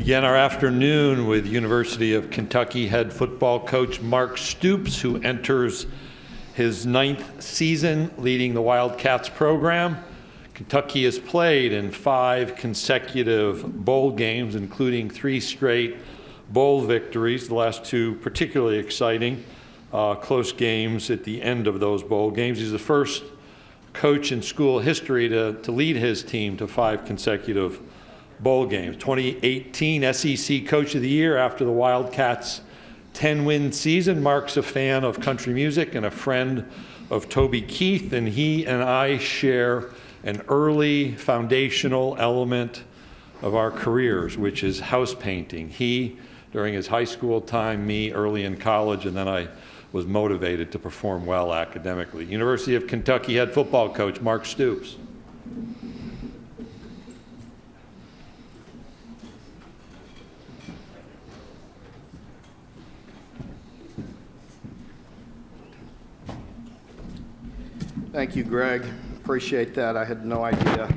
Begin our afternoon with University of Kentucky head football coach Mark Stoops, who enters his 9th season leading the Wildcats program. Kentucky has played in 5 consecutive bowl games, including 3 straight bowl victories, the last 2 particularly exciting, close games at the end of those bowl games. He's the first coach in school history to lead his team to 5 consecutive bowl games. 2018 SEC Coach of the Year after the Wildcats' 10-win season. Mark's a fan of country music and a friend of Toby Keith, and he and I share an early foundational element of our careers, which is house painting. He, during his high school time, me early in college, and then I was motivated to perform well academically. University of Kentucky head football coach Mark Stoops. Thank you, Greg. Appreciate that. I had no idea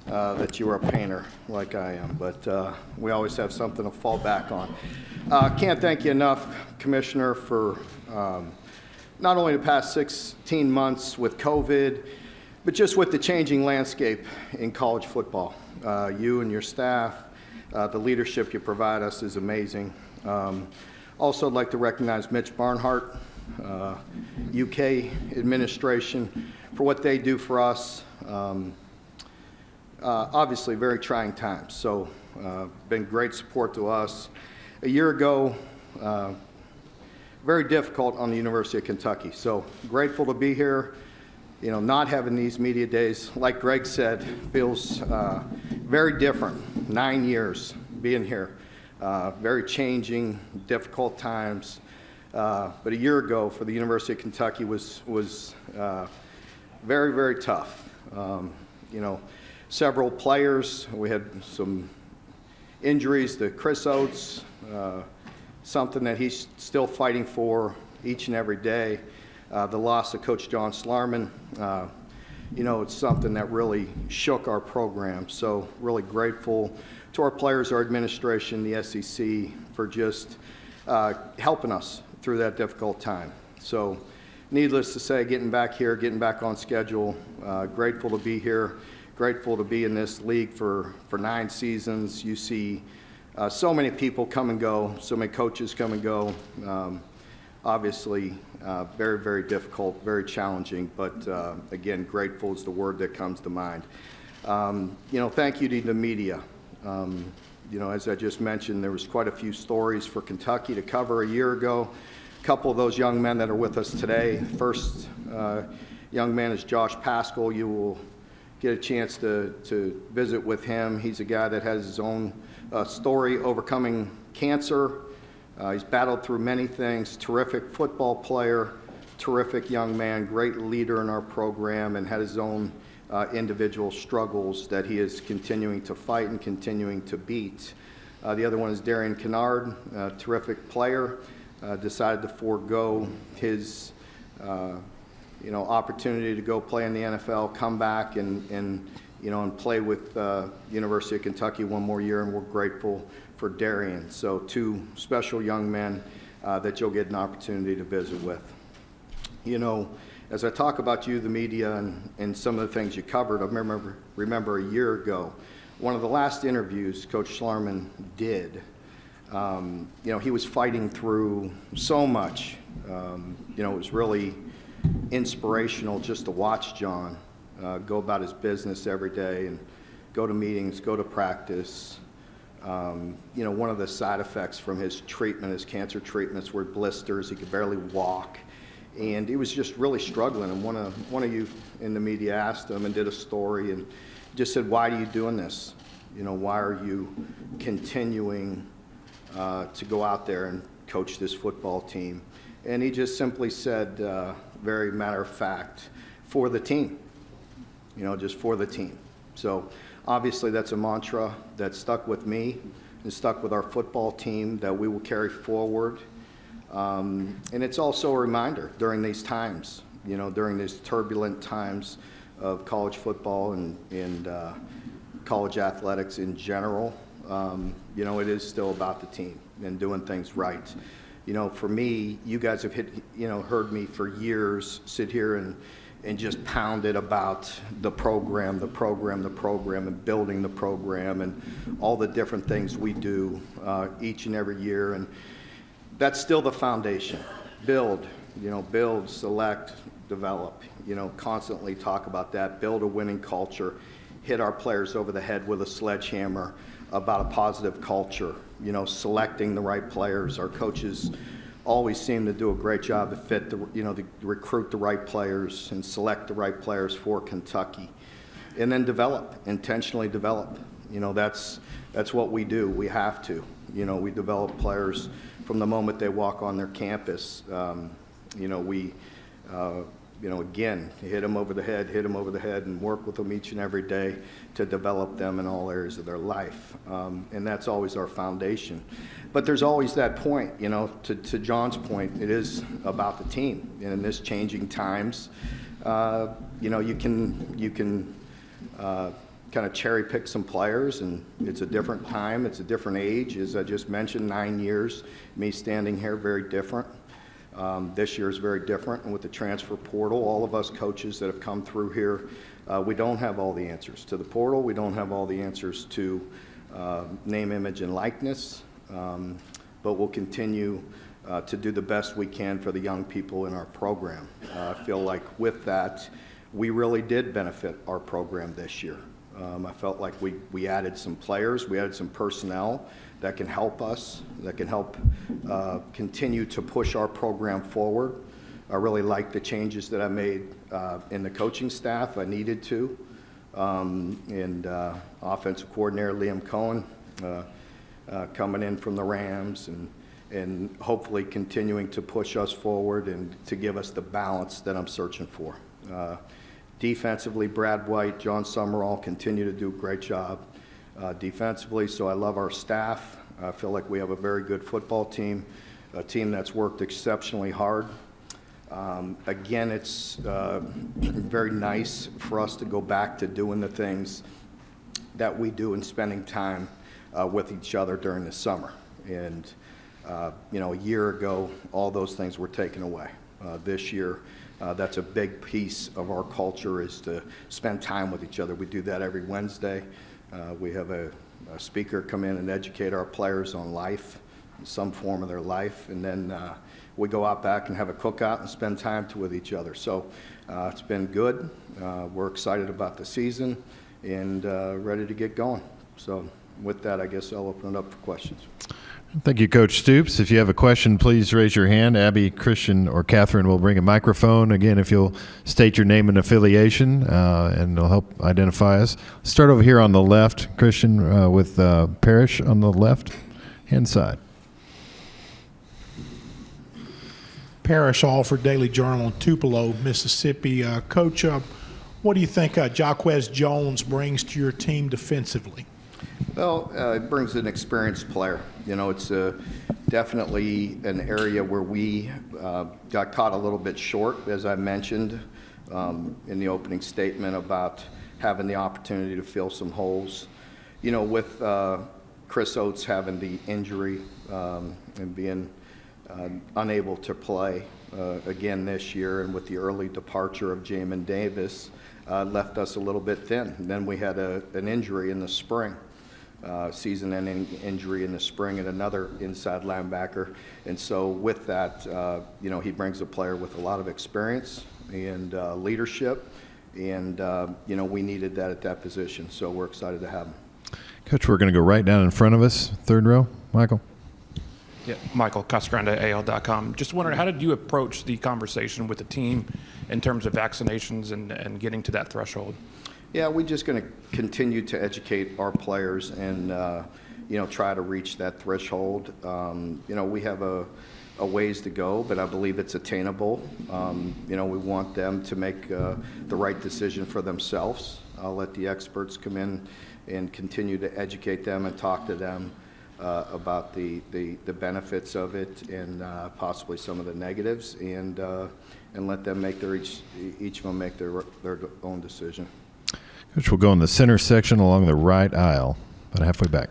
that you were a painter like I am, but we always have something to fall back on. Can't thank you enough, Commissioner, for not only the past 16 months with COVID, but just with the changing landscape in college football. You and your staff, the leadership you provide us is amazing. Also, I'd like to recognize Mitch Barnhart, UK administration, for what they do for us. Obviously, very trying times. So, been great support to us. A year ago, very difficult on the University of Kentucky. So, grateful to be here. You know, not having these media days, like Greg said, feels very different. 9 years being here. Very changing, difficult times. But a year ago for the University of Kentucky was very, very tough. You know, several players, we had some injuries to Chris Oates, something that he's still fighting for each and every day. The loss of Coach John Slarman, you know, it's something that really shook our program. So really grateful to our players, our administration, the SEC for just helping us through that difficult time. So needless to say, getting back here, getting back on schedule, grateful to be here, grateful to be in this league for 9 seasons. You see so many people come and go, so many coaches come and go. Obviously, very, very difficult, very challenging, but again, grateful is the word that comes to mind. You know, thank you to the media. You know, as I just mentioned, there was quite a few stories for Kentucky to cover a year ago. A couple of those young men that are with us today. First young man is Josh Paschall. You will get a chance to visit with him. He's a guy that has his own story overcoming cancer. He's battled through many things. Terrific football player, terrific young man, great leader in our program, and had his own individual struggles that he is continuing to fight and continuing to beat. The other one is Darian Canard, a terrific player, decided to forego his you know, opportunity to go play in the NFL, come back and you know, and play with University of Kentucky one more year, and we're grateful for Darian. So 2 special young men that you'll get an opportunity to visit with. You know, as I talk about you, the media, and some of the things you covered, I remember a year ago, one of the last interviews Coach Slarman did, you know, he was fighting through so much. You know, it was really inspirational just to watch John go about his business every day and go to meetings, go to practice. You know, one of the side effects from his treatment, his cancer treatments, were blisters. He could barely walk. And he was just really struggling. And one of you in the media asked him and did a story and just said, "Why are you doing this? You know, why are you continuing to go out there and coach this football team?" And he just simply said, very matter of fact, for the team. You know, just for the team. So obviously that's a mantra that stuck with me and stuck with our football team that we will carry forward. And it's also a reminder during these times, you know, during these turbulent times of college football and college athletics in general, It is still about the team and doing things right. For me, you guys have heard me for years sit here and just pound it about the program, and building the program, and all the different things we do each and every year. And that's still the foundation. Build, select, develop, constantly talk about that, build a winning culture, hit our players over the head with a sledgehammer about a positive culture, selecting the right players. Our coaches always seem to do a great job to recruit the right players and select the right players for Kentucky. And then intentionally develop. That's what we do. We have to. We develop players from the moment they walk on their campus. Again, hit them over the head, and work with them each and every day to develop them in all areas of their life. And that's always our foundation. But there's always that point, to John's point, it is about the team. And in this changing times, you can kind of cherry pick some players, and it's a different time, it's a different age. As I just mentioned, 9 years, me standing here, very different. This year is very different, and with the transfer portal, all of us coaches that have come through here, we don't have all the answers to the portal. We don't have all the answers to name, image, and likeness, but we'll continue to do the best we can for the young people in our program. I feel like with that, we really did benefit our program this year. I felt like we added some players, we added some personnel that can help us, that can help continue to push our program forward. I really like the changes that I made in the coaching staff. I needed to. And offensive coordinator Liam Cohen coming in from the Rams, and hopefully continuing to push us forward and to give us the balance that I'm searching for. Defensively, Brad White, John Summerall continue to do a great job defensively, so I love our staff. I feel like we have a very good football team, a team that's worked exceptionally hard. Again, it's very nice for us to go back to doing the things that we do and spending time with each other during the summer. And, a year ago, all those things were taken away. This year, that's a big piece of our culture, is to spend time with each other. We do that every Wednesday. We have a speaker come in and educate our players on life, some form of their life, and then we go out back and have a cookout and spend time with each other. So it's been good. We're excited about the season and ready to get going. So with that, I guess I'll open it up for questions. Thank you, Coach Stoops. If you have a question, please raise your hand. Abby, Christian, or Catherine will bring a microphone. Again, if you'll state your name and affiliation, and it'll help identify us. Start over here on the left, Christian, with Parrish on the left-hand side. Parrish, Alford Daily Journal in Tupelo, Mississippi. Coach, what do you think Jaquez Jones brings to your team defensively? Well, it brings an experienced player. It's definitely an area where we got caught a little bit short, as I mentioned in the opening statement, about having the opportunity to fill some holes. With Chris Oates having the injury and being unable to play again this year, and with the early departure of Jamin Davis, left us a little bit thin. And then we had an injury in the spring. Season-ending injury in the spring, and another inside linebacker. And so with that, he brings a player with a lot of experience and leadership, and, we needed that at that position, so we're excited to have him. Coach, we're going to go right down in front of us, third row. Michael. Yeah, Michael Casagrande, AL.com. Just wondering, how did you approach the conversation with the team in terms of vaccinations and getting to that threshold? Yeah, we're just going to continue to educate our players and, try to reach that threshold. We have a ways to go, but I believe it's attainable. We want them to make the right decision for themselves. I'll let the experts come in and continue to educate them and talk to them about the benefits of it and possibly some of the negatives, and let them make each of them make their own decision. Coach, we'll go in the center section along the right aisle, about halfway back.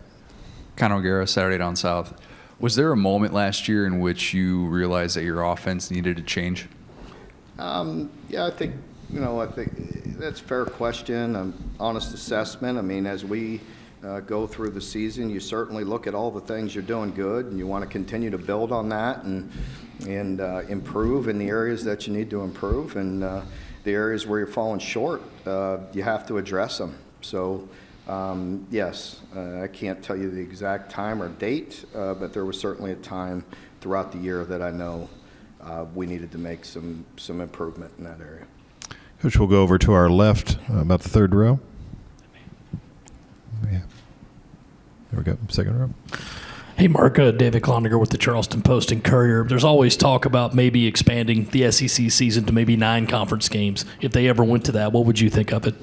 Conor O'Gara, Saturday Down South. Was there a moment last year in which you realized that your offense needed to change? Yeah, I think that's a fair question, honest assessment. I mean, as we go through the season, you certainly look at all the things you're doing good, and you want to continue to build on that and improve in the areas that you need to improve, and the areas where you're falling short, you have to address them. So, yes, I can't tell you the exact time or date, but there was certainly a time throughout the year that I know we needed to make some improvement in that area. Coach, we'll go over to our left, about the third row. Yeah. There we go, second row. Hey, Mark, David Cloninger with the Charleston Post and Courier. There's always talk about maybe expanding the SEC season to maybe 9 conference games. If they ever went to that, what would you think of it?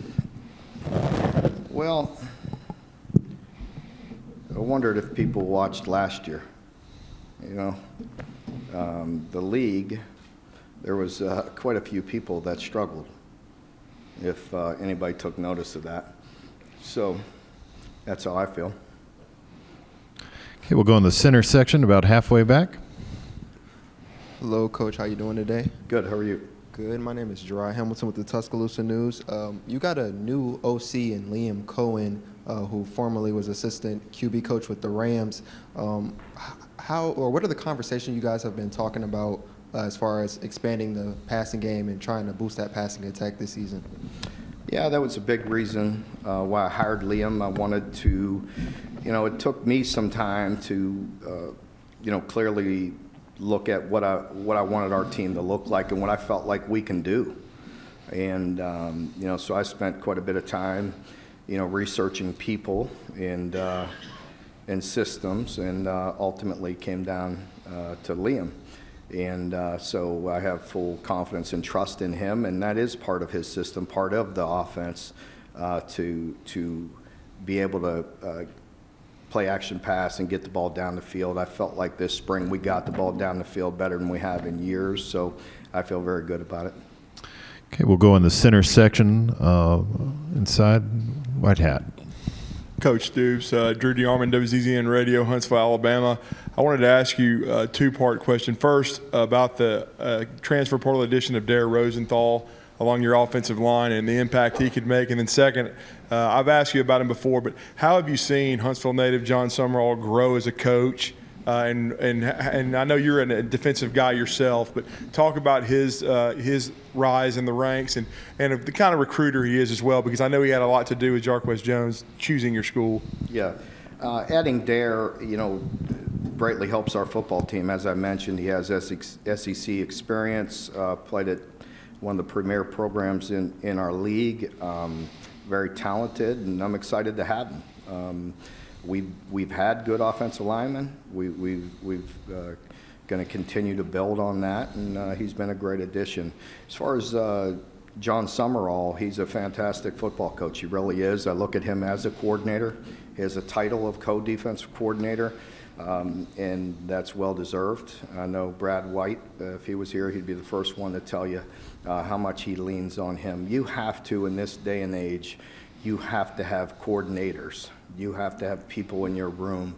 Well, I wondered if people watched last year. The league, there was quite a few people that struggled, if anybody took notice of that. So that's how I feel. Okay, we'll go in the center section, about halfway back. Hello, Coach. How you doing today? Good. How are you? Good. My name is Gerard Hamilton with the Tuscaloosa News. You got a new OC in Liam Cohen, who formerly was assistant QB coach with the Rams. What are the conversations you guys have been talking about as far as expanding the passing game and trying to boost that passing attack this season? Yeah, that was a big reason why I hired Liam. I wanted to, it took me some time to, clearly look at what I wanted our team to look like and what I felt like we can do. And, so I spent quite a bit of time, researching people and systems, and ultimately came down to Liam. And so I have full confidence and trust in him, and that is part of his system, part of the offense, to be able to play action pass and get the ball down the field. I felt like this spring we got the ball down the field better than we have in years, so I feel very good about it. Okay, we'll go in the center section, inside, white hat. Coach Stoops, Drew DeArmond, WZZN Radio, Huntsville, Alabama. I wanted to ask you a two-part question. First, about the transfer portal addition of Dare Rosenthal along your offensive line and the impact he could make. And then second, I've asked you about him before, but how have you seen Huntsville native John Summerall grow as a coach? And I know you're a defensive guy yourself, but talk about his rise in the ranks and the kind of recruiter he is as well, because I know he had a lot to do with Jarquez Jones choosing your school. Yeah. Adding Dare, greatly helps our football team. As I mentioned, he has SEC experience, played at one of the premier programs in our league, very talented, and I'm excited to have him. We've had good offensive linemen. We've going to continue to build on that, and he's been a great addition. As far as John Summerall, he's a fantastic football coach. He really is. I look at him as a coordinator. He has a title of co-defensive coordinator, and that's well-deserved. I know Brad White, if he was here, he'd be the first one to tell you how much he leans on him. You have to, in this day and age, you have to have coordinators. You have to have people in your room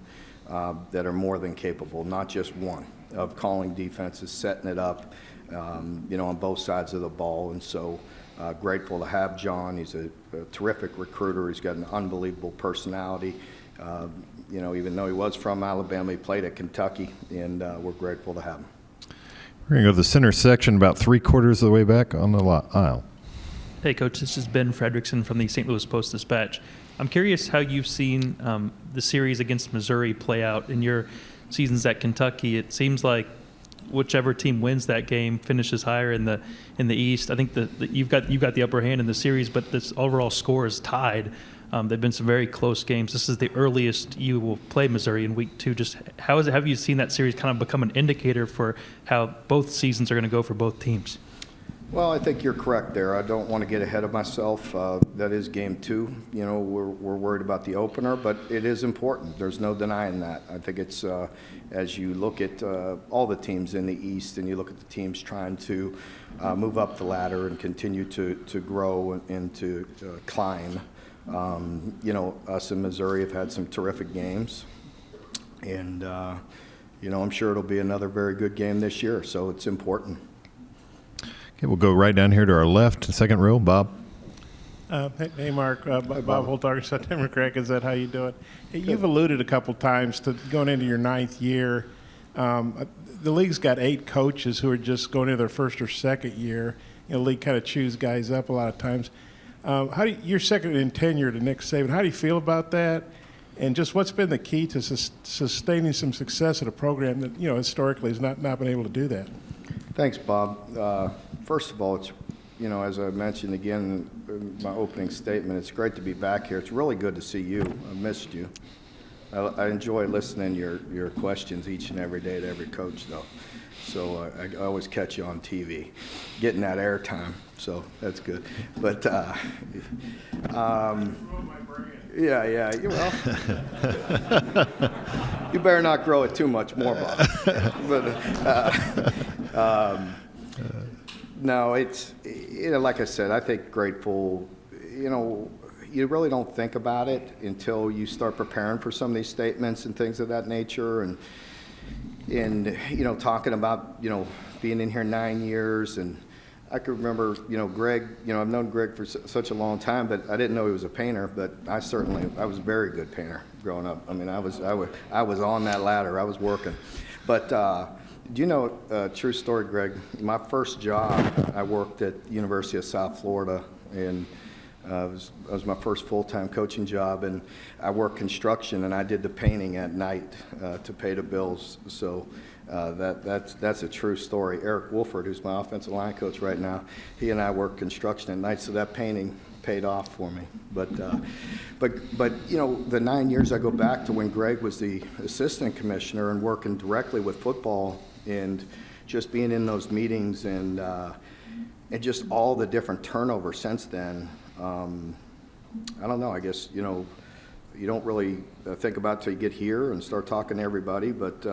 that are more than capable, not just one, of calling defenses, setting it up, on both sides of the ball. And so grateful to have John. He's a terrific recruiter. He's got an unbelievable personality. Even though he was from Alabama, he played at Kentucky, and we're grateful to have him. We're going to go to the center section, about 3/4 of the way back on the aisle. Hey, Coach, this is Ben Fredrickson from the St. Louis Post-Dispatch. I'm curious how you've seen the series against Missouri play out in your seasons at Kentucky. It seems like whichever team wins that game finishes higher in the East. I think that you've got the upper hand in the series, but this overall score is tied. They've been some very close games. This is the earliest you will play Missouri in week 2. Just have you seen that series kind of become an indicator for how both seasons are going to go for both teams? Well, I think you're correct there. I don't want to get ahead of myself. That is game 2. We're worried about the opener, but it is important. There's no denying that. I think it's as you look at all the teams in the East and you look at the teams trying to move up the ladder and continue to grow and to climb. Us in Missouri have had some terrific games. And, I'm sure it'll be another very good game this year, so it's important. Okay, we'll go right down here to our left, second row. Bob. Hey, Mark. Bob Holtarger, September Craig. Is that how you do it? Hey, you've alluded a couple times to going into your 9th year. The league's got 8 coaches who are just going into their first or second year. The league kind of chews guys up a lot of times. You're second in tenure to Nick Saban. How do you feel about that? And just what's been the key to sustaining some success at a program that, historically has not been able to do that? Thanks, Bob. First of all, it's, as I mentioned again in my opening statement, it's great to be back here. It's really good to see you. I missed you. I enjoy listening to your questions each and every day to every coach, though. So I always catch you on TV, getting that airtime. So that's good. But yeah. Well, you better not grow it too much more, Bob. But no, it's like I said, I think grateful. You really don't think about it until you start preparing for some of these statements and things of that nature, and talking about being in here 9 years. And I could remember Greg. I've known Greg for such a long time, but I didn't know he was a painter. But I was a very good painter growing up. I mean, I was on that ladder. I was working. But do you know, true story, Greg? My first job, I worked at University of South Florida, and it was my first full-time coaching job, and I worked construction, and I did the painting at night to pay the bills. So that's a true story. Eric Wolford, who's my offensive line coach right now, he and I work construction at night, so that painting paid off for me. But the 9 years I go back to when Greg was the assistant commissioner and working directly with football, and just being in those meetings, and just all the different turnover since then. I don't know, I guess, you don't really think about it till you get here and start talking to everybody, but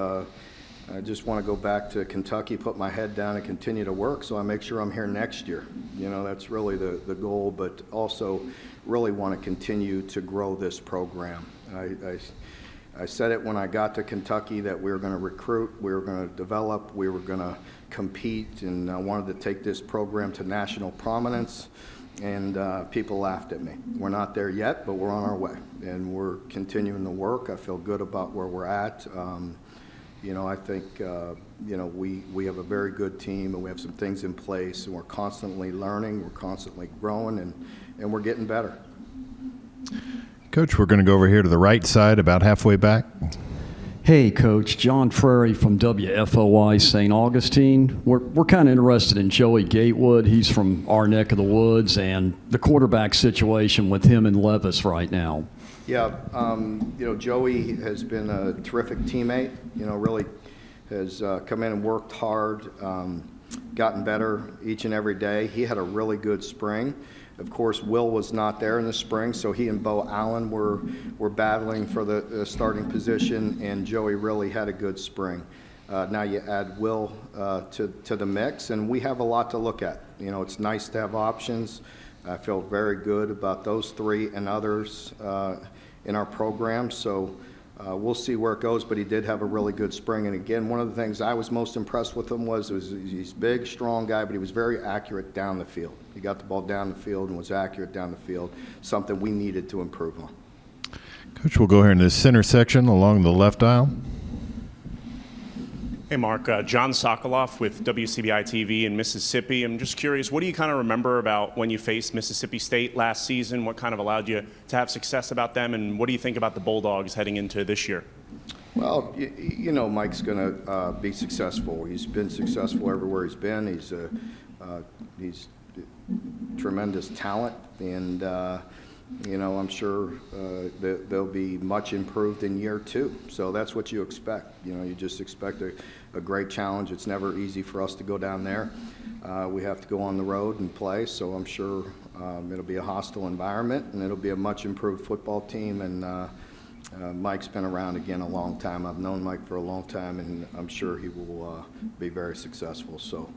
I just want to go back to Kentucky, put my head down and continue to work, so I make sure I'm here next year. That's really the goal, but also really want to continue to grow this program. I said it when I got to Kentucky that we were going to recruit, we were going to develop, we were going to compete, and I wanted to take this program to national prominence. And people laughed at me. We're not there yet, but we're on our way, and we're continuing to work. I feel good about where we're at. I think we have a very good team, and we have some things in place, and we're constantly learning, we're constantly growing, and we're getting better. Coach, we're going to go over here to the right side, about halfway back. Hey, Coach. John Frary from WFOI St. Augustine. We're kind of interested in Joey Gatewood. He's from our neck of the woods, and the quarterback situation with him and Levis right now. Yeah, Joey has been a terrific teammate. Really has come in and worked hard, gotten better each and every day. He had a really good spring. Of course, Will was not there in the spring, so he and Bo Allen were battling for the starting position, and Joey really had a good spring. Now you add Will to the mix, and we have a lot to look at. It's nice to have options. I feel very good about those three and others in our program, so we'll see where it goes, but he did have a really good spring. And again, one of the things I was most impressed with him was he's a big, strong guy, but he was very accurate down the field. He got the ball down the field and was accurate down the field, something we needed to improve on. Coach, we'll go here in the center section along the left aisle. Hey, Mark. John Sokoloff with WCBI TV in Mississippi. I'm just curious, what do you kind of remember about when you faced Mississippi State last season? What kind of allowed you to have success about them? And what do you think about the Bulldogs heading into this year? Well, Mike's going to be successful. He's been successful everywhere he's been. He's tremendous talent, and I'm sure they'll be much improved in year two. So that's what you expect. You just expect a great challenge. It's never easy for us to go down there. We have to go on the road and play, so I'm sure it'll be a hostile environment, and it'll be a much improved football team. And Mike's been around again a long time. I've known Mike for a long time, and I'm sure he will be very successful. So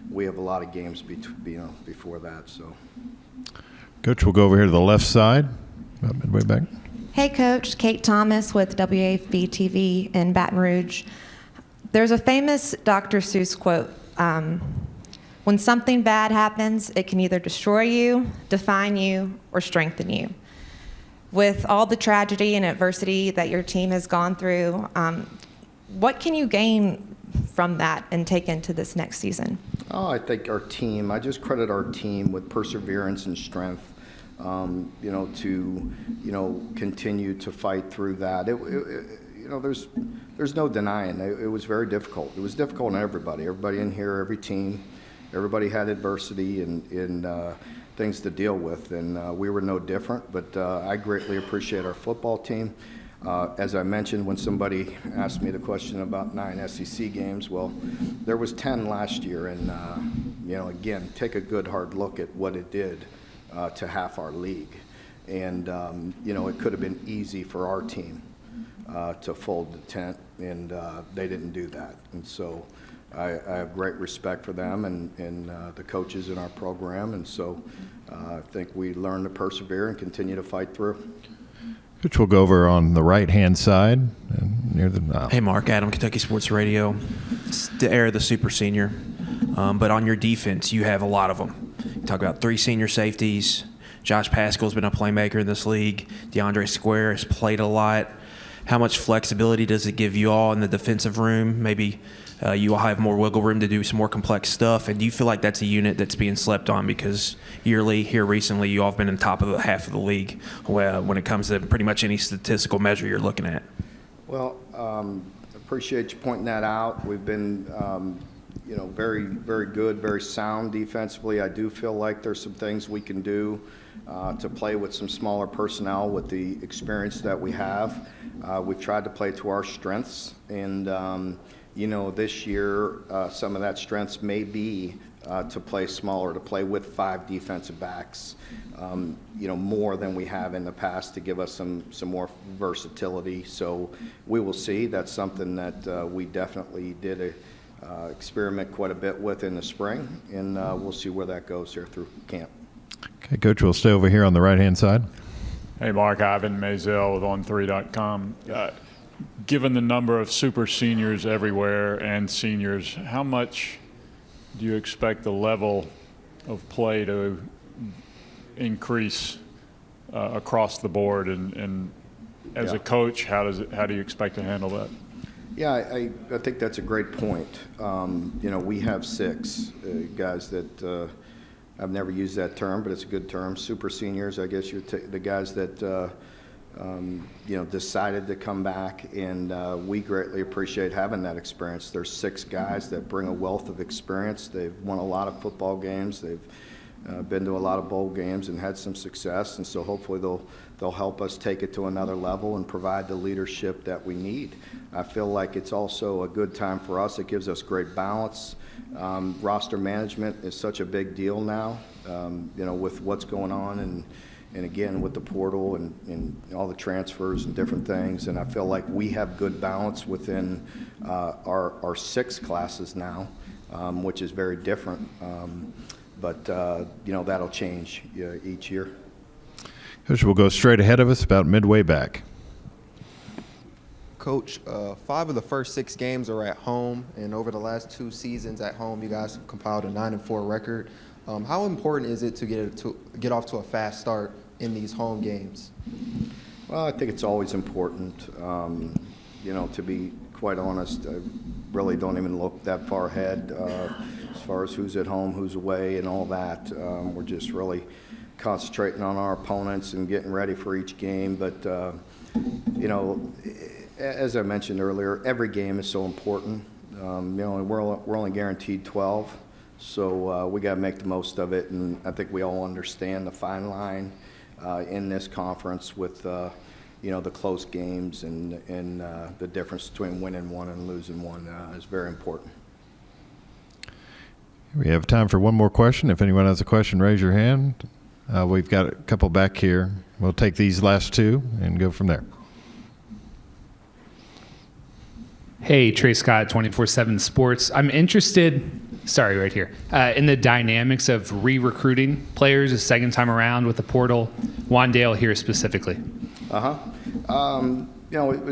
we have a lot of games before that. So. Coach, we'll go over here to the left side, about midway back. Hey, Coach. Kate Thomas with WAFB TV in Baton Rouge. There's a famous Dr. Seuss quote. When something bad happens, it can either destroy you, define you, or strengthen you. With all the tragedy and adversity that your team has gone through, what can you gain from that and take into this next season? Oh, I think our team, I just credit our team with perseverance and strength, to continue to fight through that. There's no denying it was very difficult. It was difficult on everybody in here, every team. Everybody had adversity and things to deal with, and we were no different, but I greatly appreciate our football team. As I mentioned, when somebody asked me the question about 9 SEC games, well, there was 10 last year, and again, take a good hard look at what it did to half our league. And it could have been easy for our team to fold the tent, and they didn't do that. And so I have great respect for them and the coaches in our program, and so I think we learn to persevere and continue to fight through. Which we'll go over on the right-hand side near the. Hey, Mark, Adam, Kentucky Sports Radio. It's the era of the super senior, but on your defense, you have a lot of them. You talk about 3 senior safeties. Josh Paschall's been a playmaker in this league. DeAndre Square has played a lot. How much flexibility does it give you all in the defensive room? Maybe you all have more wiggle room to do some more complex stuff. And do you feel like that's a unit that's being slept on? Because yearly, here recently, you all have been in top of the half of the league when it comes to pretty much any statistical measure you're looking at. Well, appreciate you pointing that out. We've been, very, very good, very sound defensively. I do feel like there's some things we can do to play with some smaller personnel with the experience that we have. We've tried to play to our strengths, and this year some of that strengths may be to play smaller, to play with 5 defensive backs, more than we have in the past to give us some more versatility. So we will see. That's something that we definitely did experiment quite a bit with in the spring, and we'll see where that goes here through camp. Okay, Coach, we'll stay over here on the right-hand side. Hey, Mark, Ivan Mazel with On3.com. Given the number of super seniors everywhere and seniors, how much do you expect the level of play to increase across the board? And as a coach, how do you expect to handle that? Yeah, I think that's a great point. We have 6 guys that I've never used that term, but it's a good term. Super seniors, I guess you're the guys that decided to come back, and we greatly appreciate having that experience. There's 6 guys that bring a wealth of experience. They've won a lot of football games. They've been to a lot of bowl games and had some success, and so hopefully they'll help us take it to another level and provide the leadership that we need. I feel like it's also a good time for us. It gives us great balance. Roster management is such a big deal now, with what's going on and again with the portal and all the transfers and different things. And I feel like we have good balance within our 6 classes now, which is very different. But that'll change each year. Coach, we'll go straight ahead of us, about midway back. Coach, 5 of the first 6 games are at home, and over the last 2 seasons at home, you guys have compiled a 9-4 record. How important is it to get off to a fast start in these home games? Well, I think it's always important. To be quite honest, I really don't even look that far ahead as far as who's at home, who's away, and all that. We're just really concentrating on our opponents and getting ready for each game. But as I mentioned earlier, every game is so important. We're only guaranteed 12, so we got to make the most of it. And I think we all understand the fine line in this conference with the close games and the difference between winning one and losing one is very important. We have time for one more question. If anyone has a question, raise your hand. We've got a couple back here. We'll take these last 2 and go from there. Hey, Trey Scott, 24/7 Sports. I'm interested, right here, in the dynamics of re-recruiting players a second time around with the portal. Wandale here specifically. You know, it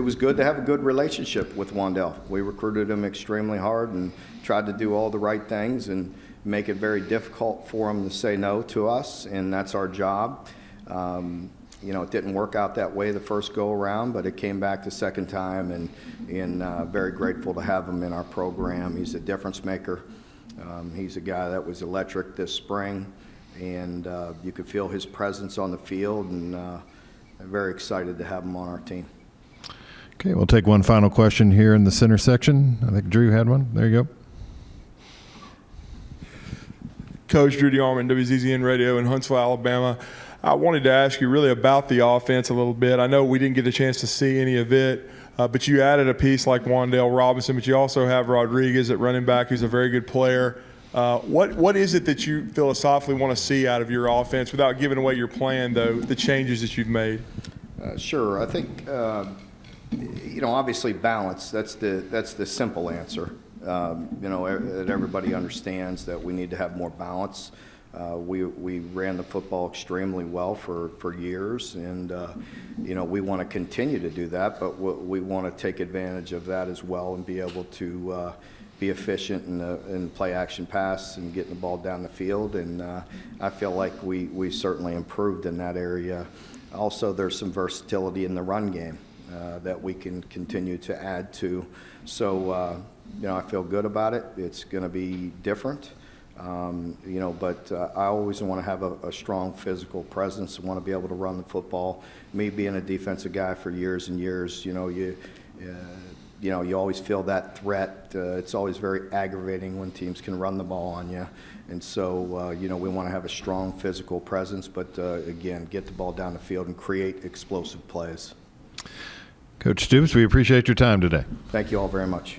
was good to have a good relationship with Wandell. We recruited him extremely hard and tried to do all the right things and make it very difficult for him to say no to us, and that's our job. You know, it didn't work out that way the first go around, but it came back the second time, and very grateful to have him in our program. He's a difference maker. He's a guy that was electric this spring, and you could feel his presence on the field, and I'm very excited to have him on our team. Okay, we'll take one final question here in the center section. I think Drew had one. There you go. Coach Drew DeArmond, WZZN Radio in Huntsville, Alabama. I wanted to ask you really about the offense a little bit. I know we didn't get a chance to see any of it, but you added a piece like Wandell Robinson, but you also have Rodriguez at running back, who's a very good player. What is it that you philosophically want to see out of your offense, without giving away your plan, though, the changes that you've made? Sure. I think, you know, obviously balance, that's the simple answer. You know, that everybody understands that we need to have more balance. We ran the football extremely well for years, and you know, we want to continue to do that, but we want to take advantage of that as well and be able to be efficient in play action pass and getting the ball down the field, and I feel like we certainly improved in that area. Also, there's some versatility in the run game that we can continue to add to. So, you know, I feel good about it. It's going to be different. You know, but I always want to have a strong physical presence. I want to be able to run the football. Me being a defensive guy for years and years, you know, you always feel that threat. It's always very aggravating when teams can run the ball on you. And so, you know, we want to have a strong physical presence, but again, get the ball down the field and create explosive plays. Coach Stoops, we appreciate your time today. Thank you all very much.